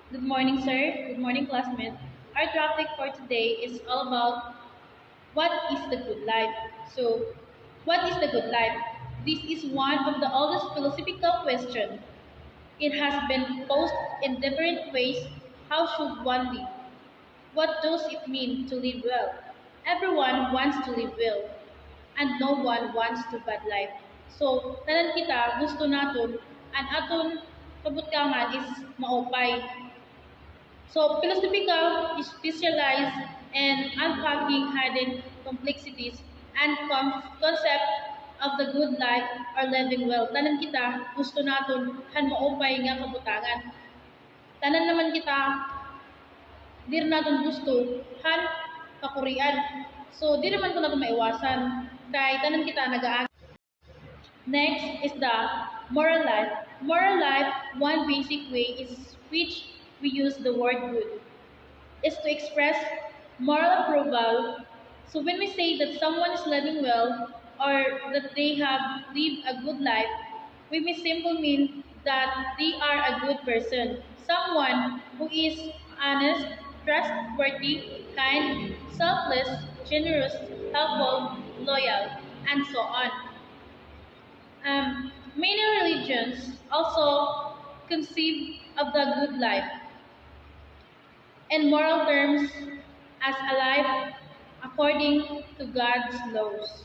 Good morning, sir. Good morning, classmate. Our topic for today is all about what is the good life. So, what is the good life? This is one of the oldest philosophical questions. It has been posed in different ways. How should one live? What does it mean to live well? Everyone wants to live well, and no one wants to bad life. So, tanan kita gusto naton, and aton kabutkangan is maupay. So, philosophical is specialized in unpacking hidden complexities and concept of the good life or living well. Tanan kita gusto naton han maupay nga kabutangan. Tanan naman kita dir naton gusto han kakurian. So, di naman ko nato maiwasan. Kay tanan kita nagaan. Next is the moral life. Moral life, one basic way is which we use the word good, is to express moral approval. So when we say that someone is living well or that they have lived a good life, we may simply mean that they are a good person, someone who is honest, trustworthy, kind, selfless, generous, helpful, loyal, and so on. Many religions also conceive of the good life in moral terms as a life according to God's laws.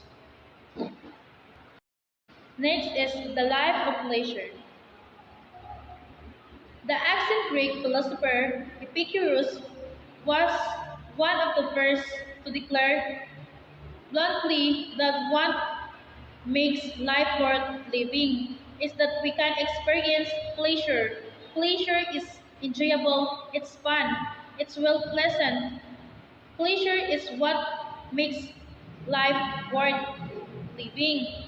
Next is the life of pleasure. The ancient Greek philosopher Epicurus was one of the first to declare bluntly that what makes life worth living is that we can experience pleasure. Pleasure is enjoyable, it's fun, it's well pleasant. Pleasure is what makes life worth living.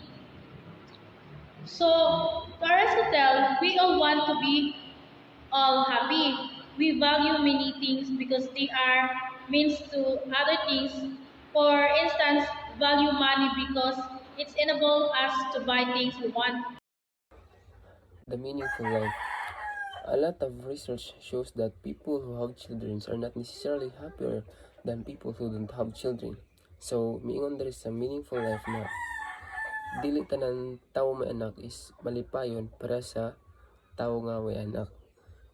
So, to Aristotle, we all want to be all happy. We value many things because they are means to other things. For instance, value money because it's enable us to buy things we want. The meaningful life. A lot of research shows that people who have children are not necessarily happier than people who don't have children. So, miingon there is a meaningful life na dili tanan tawo may anak is malipayon para sa tawo nga may anak.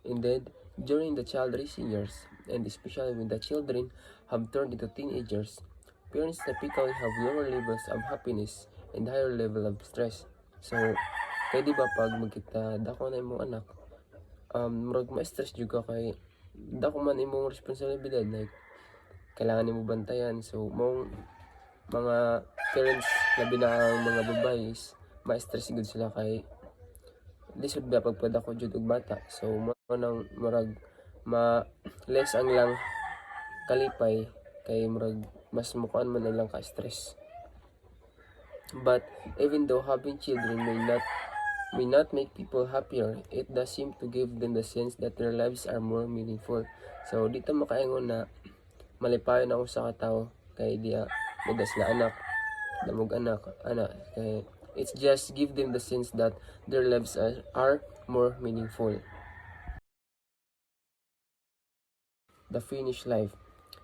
Indeed, during the child raising years, and especially when the children have turned into teenagers, parents typically have lower levels of happiness and higher level of stress. So, kaya di ba pag magkita dako na imong anak, murag ma-stress juga kay dako man imong responsibilidad like kailangan nimo bantayan. So, mong mga parents labi na ang mga babae is ma-stress gud sila kay lisod ba pagpada ko jud og bata. So mo nang murag ma less ang lang kalipay kay murag mas mukaan man lang ka stress. But even though having children may not make people happier, it does seem to give them the sense that their lives are more meaningful. So dito makaingon na malipayon ako sa katawo kay diya may sila anak damog anak kay it's just give them the sense that their lives are more meaningful. The finished life.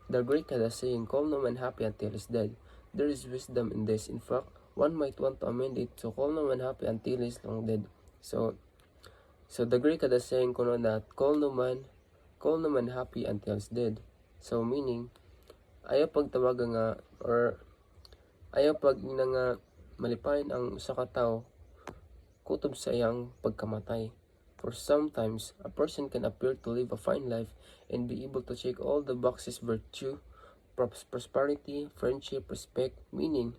The Greek had a saying, call no man happy until he's dead. There is wisdom in this. In fact, one might want to amend it to call no man happy until he's long dead. So the Greek had a saying kuno that call no man happy until he's dead. So meaning ayaw pagtawaga nga or ayaw pag na nga malipayon ang usa ka tawo kutob sa iyang pagkamatay. For sometimes, a person can appear to live a fine life and be able to check all the boxes: virtue, prosperity, friendship, respect, meaning,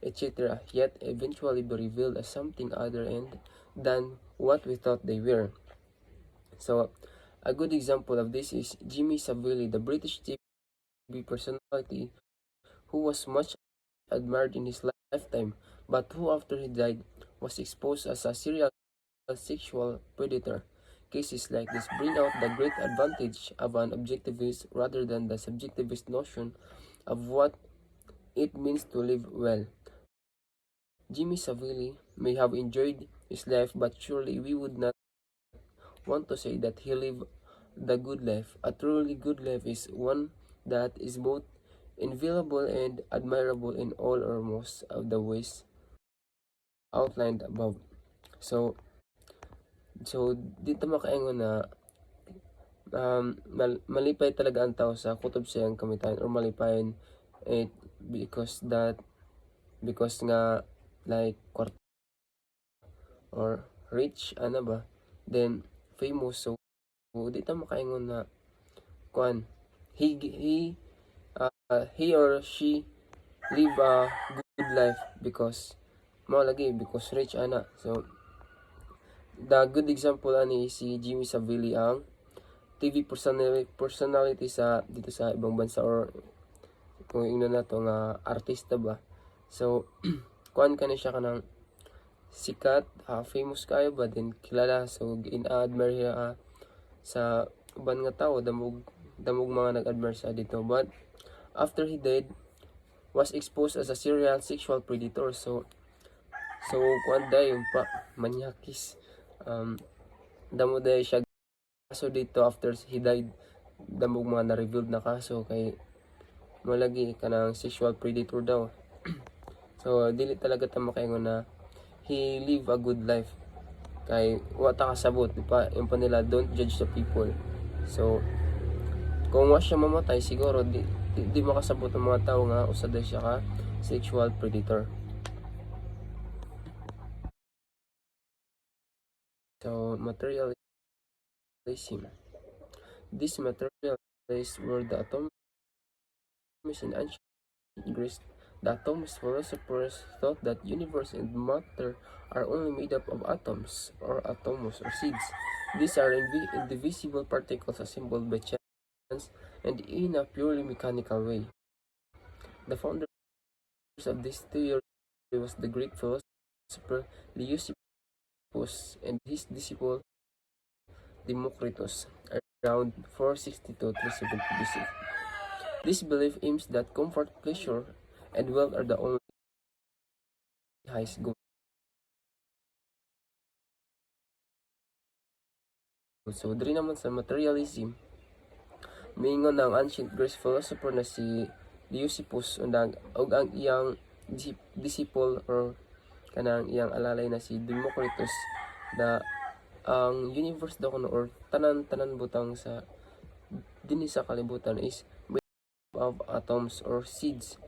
etc., yet eventually be revealed as something other than what we thought they were. So, a good example of this is Jimmy Savile, the British TV personality who was much admired in his lifetime, but who after he died was exposed as a serial sexual predator. Cases like this bring out the great advantage of an objectivist rather than the subjectivist notion of what it means to live well. Jimmy Savile may have enjoyed his life, but surely we would not want to say that he lived the good life. A truly good life is one that is both inviolable and admirable in all or most of the ways outlined above. So, dito makaingon na malipay talaga ang tao sa kutob siyang kamitan or malipayon it because nga like kwarta or rich ano ba then famous so dito makaingon na kuan he or she live a good life because mao lagi because rich ana. So the good example ani si Jimmy Savili ang TV personality sa dito sa ibang bansa or kung ingnon nato nga artista ba. So kuan kani siya kanang sikat, famous kayo ba din kilala so in-admire siya sa uban nga tao damog mga nag-admire sa dito but after he died was exposed as a serial sexual predator so kuan day yung pa manyakis damo day siya kaso dito after he died damog mga na-revealed na kaso kay malagi kanang sexual predator daw. So dili talaga ta makaingon na he live a good life kay wata kasabot di pa yung pa nila don't judge the people. So kung wa siya mamatay siguro di makasabot ang mga tao nga usad siya ka sexual predator. So materialism, this materialists were the atomists in ancient Greece. The atomist philosophers thought that universe and matter are only made up of atoms or atomos or seeds. These are indivisible particles assembled by chance and in a purely mechanical way. The founder of this theory was the Greek philosopher Leucippus and his disciple Democritus around 460-370 BC. This belief aims that comfort, pleasure, and wealth are the only highest goals. So, diri naman sa materialism, mingon ng ancient Greek philosopher na si Leucippus og ang iyang disciple or kanang iyang alalay na si Democritus na ang universe daw kuno or tanan butang sa dinhi sa kalibutan is made of atoms or seeds.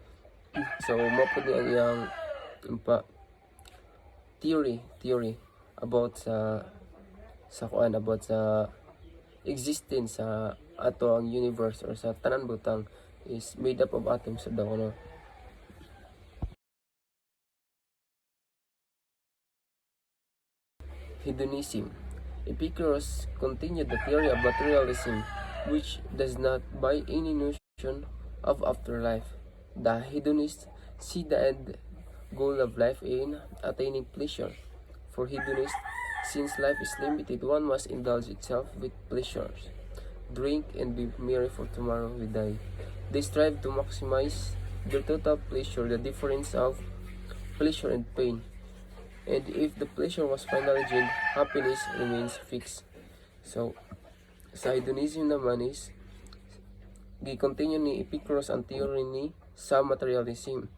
So mo pud ang iyang theory about sa kuan about sa existence sa ato ang universe or sa tanan butang is made up of atoms daw kuno. Hedonism. Epicurus continued the theory of materialism, which does not buy any notion of afterlife. The hedonists see the end goal of life in attaining pleasure. For hedonists, since life is limited, one must indulge itself with pleasures. Drink and be merry, for tomorrow we die. They strive to maximize their total pleasure, the difference of pleasure and pain. And if the pleasure was finally gained, happiness remains fixed. So, sa hedonism naman is, gi-continue ni Epicurus ang theory ni sa materialism,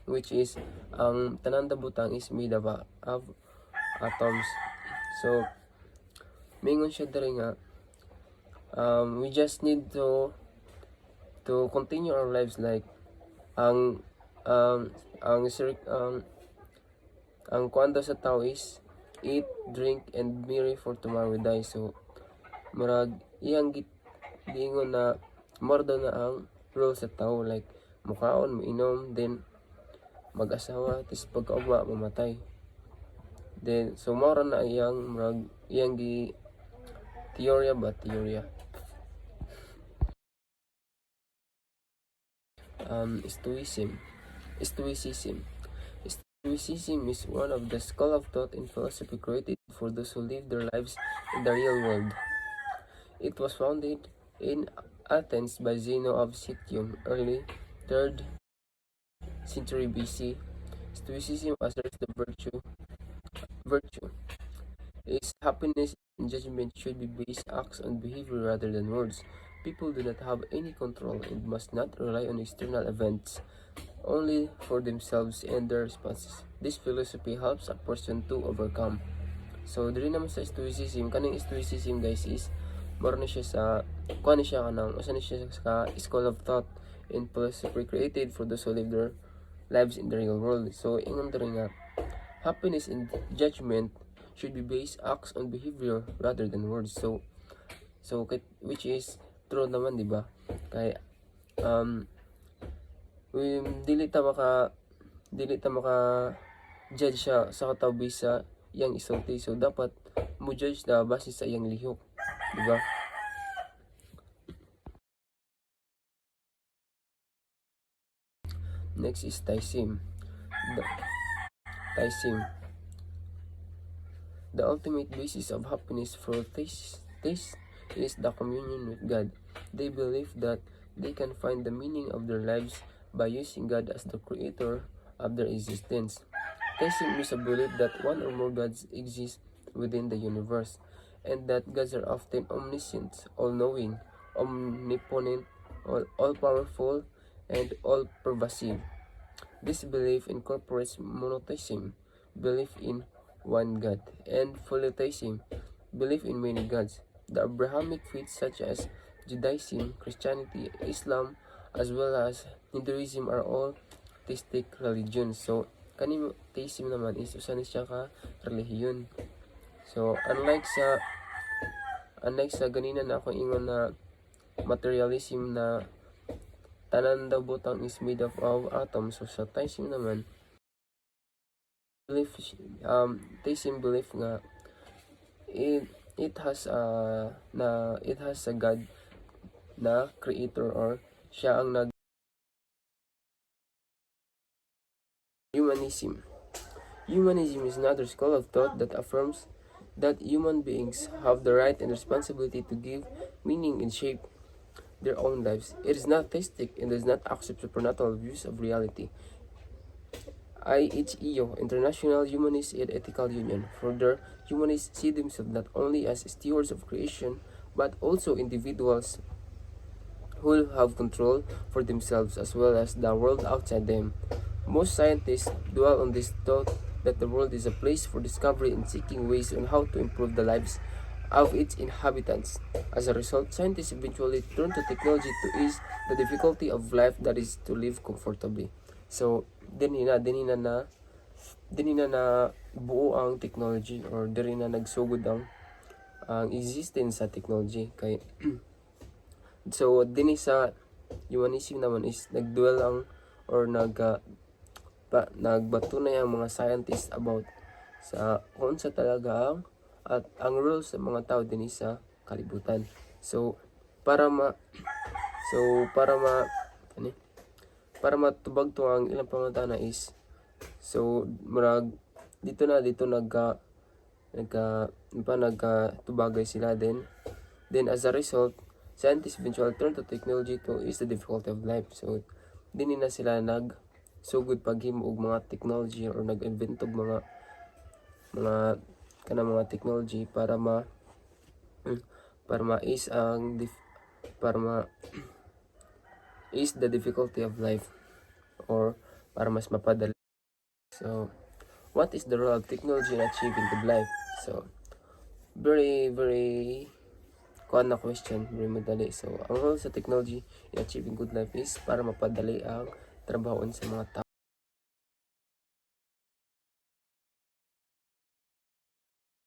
which is, ang tanan butang is made of atoms. So, mingon siya diri nga, we just need to continue our lives like, ang kwando sa tao is eat, drink, and merry for tomorrow we die. So, marag iyang giingon na more daw na ang rule sa tao like mukaon, mainom, then mag-asawa, tis pagkaugma mamatay. Then so mora na iyang marag iyang teorya. Stoicism is one of the school of thought in philosophy created for those who live their lives in the real world. It was founded in Athens by Zeno of Citium, early 3rd century BC. Stoicism asserts the virtue is happiness and judgment should be based acts on behavior rather than words. People do not have any control and must not rely on external events only for themselves and their responses. This philosophy helps a person to overcome. So, diri naman sa stoicism, kaning stoicism guys is maro na siya sa kuha na siya kanang usa na siya sa school of thought and philosophy created for those who live their lives in the real world. So, ingon diri nga happiness and judgment should be based acts on behavior rather than words. So which is true naman, di ba? Kay dili ta maka judge siya sa katabi sa iyang isulti. So dapat mo judge na base sa iyang lihok, di ba? Next is Taisim. Taisim. The ultimate basis of happiness for theists is the communion with God. They believe that they can find the meaning of their lives by using God as the creator of their existence. Theism is a belief that one or more gods exist within the universe, and that gods are often omniscient, all-knowing, omnipotent, all-powerful, and all-pervasive. This belief incorporates monotheism, belief in one God, and polytheism, belief in many gods. The Abrahamic faiths such as Judaism, Christianity, Islam, as well as Hinduism are all theistic religions. So, kaning theism naman is usa ni siya ka relihiyon. So, unlike sa ganina na akong ingon na materialism na tanan daw butang is made of atoms. So, sa theism naman, theism belief nga it has a God na creator or siya ang Humanism. Humanism is another school of thought that affirms that human beings have the right and responsibility to give meaning and shape their own lives. It is not theistic and does not accept supernatural views of reality. IHEO, International Humanist and Ethical Union. Further, humanists see themselves not only as stewards of creation, but also individuals who have control for themselves as well as the world outside them. Most scientists dwell on this thought that the world is a place for discovery and seeking ways on how to improve the lives of its inhabitants. As a result, scientists eventually turn to technology to ease the difficulty of life, that is, to live comfortably. So, dinina na buo ang technology or diri na nagsugod ang existence sa technology kay so dinhi sa humanism naman is nagduel ang or nagbatunay ang mga scientists about sa kung sa talaga ang rules sa mga tao dinhi sa kalibutan. So para matubag to ang ilang pangutana is so murag dito nagkatubagay sila then as a result scientists eventually turn to technology to ease the difficulty of life. So dinhi na sila sugod paghimo og mga technology or nag-invent og mga technology para ease the difficulty of life or para mas mapadali. So, what is the role of technology in achieving good life? So, very, very kuan na question, very madali. So, ang role sa technology in achieving good life is para mapadali ang trabahoon sa mga tao.